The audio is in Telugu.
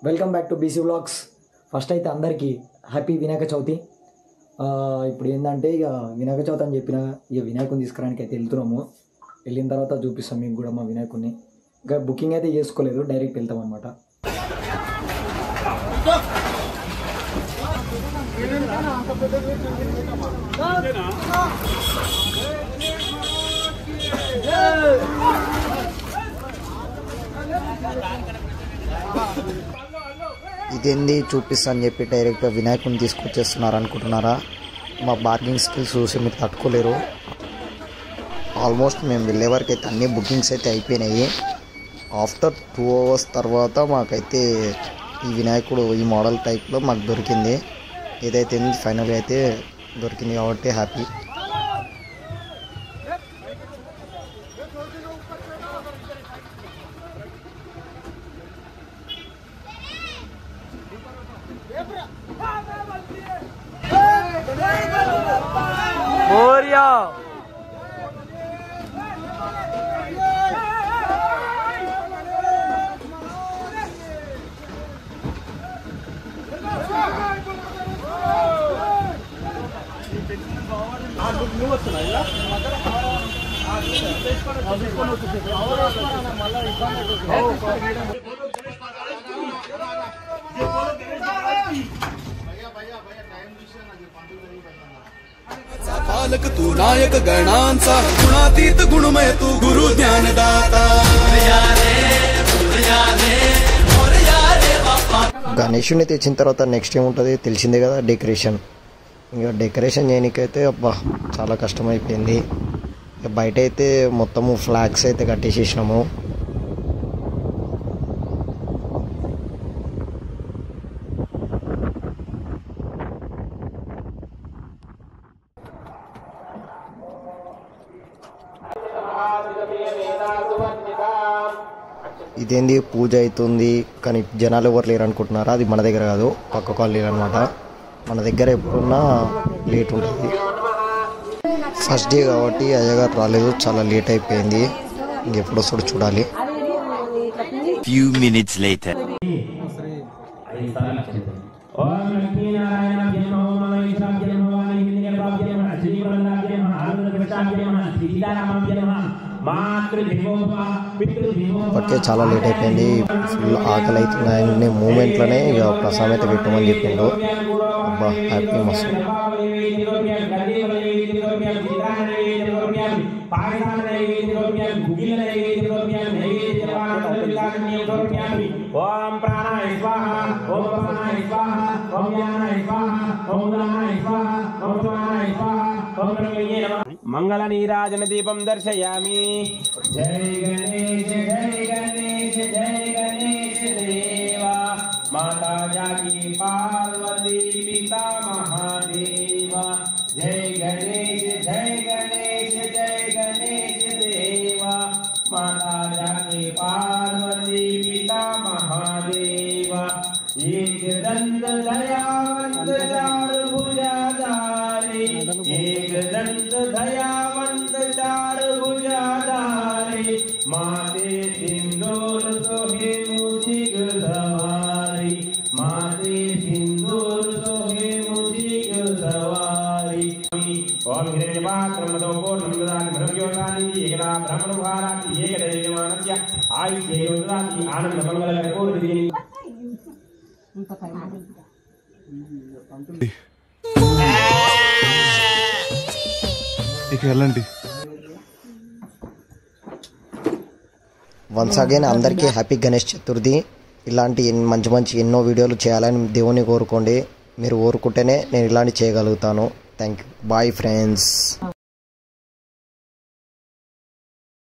Welcome back to BC vlogs. First అయితే అందరికీ హ్యాపీ వినాయక చవితి. ఇప్పుడు ఏంటంటే ఇక వినాయక చవితి అని చెప్పిన ఇక వినాయకుని తీసుకురానికి అయితే వెళ్తున్నాము. వెళ్ళిన తర్వాత చూపిస్తాం మీకు కూడా మా వినాయకుడిని. ఇంకా బుకింగ్ అయితే చేసుకోలేదు, డైరెక్ట్ వెళ్తాం అనమాట. ఇదేంది చూపిస్తా అని చెప్పి డైరెక్ట్గా వినాయకుని తీసుకొచ్చేస్తున్నారు అనుకుంటున్నారా? మా బార్గింగ్ స్కిల్స్ చూసి మీరు తట్టుకోలేరు. ఆల్మోస్ట్ మేము వెళ్ళే వరకు అయితే అన్ని బుకింగ్స్ అయితే అయిపోయినాయి. ఆఫ్టర్ 2 hours తర్వాత మాకైతే ఈ వినాయకుడు ఈ మోడల్ టైప్లో మాకు దొరికింది. ఏదైతే ఫైనల్గా అయితే దొరికింది కాబట్టి హ్యాపీ. पालक तू नायक गणांचा गुणातीत गुणमय तू गुरु ज्ञानदाता. గణేషుని తెచ్చిన తర్వాత నెక్స్ట్ ఏముంటుంది తెలిసిందే కదా, డెకరేషన్. ఇంకా డెకరేషన్ చేయడానికైతే అబ్బా చాలా కష్టమైపోయింది. బయట అయితే మొత్తము ఫ్లాగ్స్ అయితే కట్టేసేసినాము. ఇదేంది పూజ అవుతుంది కానీ జనాలు ఎవరు లేరు అనుకుంటున్నారా? అది మన దగ్గర కాదు, పక్క కాలనీ అనమాట. మన దగ్గర ఎప్పుడున్నా లేట్ ఉంటుంది. ఫస్ట్ డే కాబట్టి అయ్యగారు రాలేదు, చాలా లేట్ అయిపోయింది. ఇంకెప్పుడు వస్తాడో చూడాలి. Few minutes later. ఇప్పటికే చాలా లేట్ అయిపోయింది, ఫుల్ ఆకలి అవుతుంది. మూమెంట్లోనే ఇక ప్రసాదం అయితే పెట్టమని చెప్పిండు. అబ్బా హ్యాపీ మస్తు. ఓం ప్రాణాయ స్వాహ, ఓం ప్రాణాయ స్వాహ, ఓం జ్ఞానాయ స్వాహ, ఓం జ్ఞానాయ స్వాహ, ఓం ప్రాణాయ స్వాహ, ఓం బ్రహ్మణ్యే నమః. మంగళ నీరాజన దీపం దర్శయామి. జై గణేశ జై గణేశ జై గణేశ దేవా. మాతా జాకి పార్వతీ పితా మహాదేవ. జై గణేశ జై గణేశ జై గణేశ దేవా. माता जाके पार्वती पिता महादेव. एक दंत दयावंत चार भुजाधारी, एक दंत दयावंत चार भुजाधारी. माते सिंदूर सोहे मुझिग सवारी, माते सिंदूर सोहे मुझिग सवारी. ओम हिरण्यपात्रमदो पूर्णं ददाति भ्रमयोगानि एकदा ब्रह्मणोभाराति एकदैवमानस्य आयुष्येयोददाति आनन्दमङ्गलकरपूर्णदिनि. ఇక వెళ్ళండి. వన్స్ అగైన్ అందరికీ హ్యాపీ గణేష్ చతుర్థి. ఇలాంటి మంచి మంచి ఎన్నో వీడియోలు చేయాలని దేవుని కోరుకోండి. మీరు కోరుకుంటేనే నేను ఇలాంటి చేయగలుగుతాను. Thank you. Bye friends.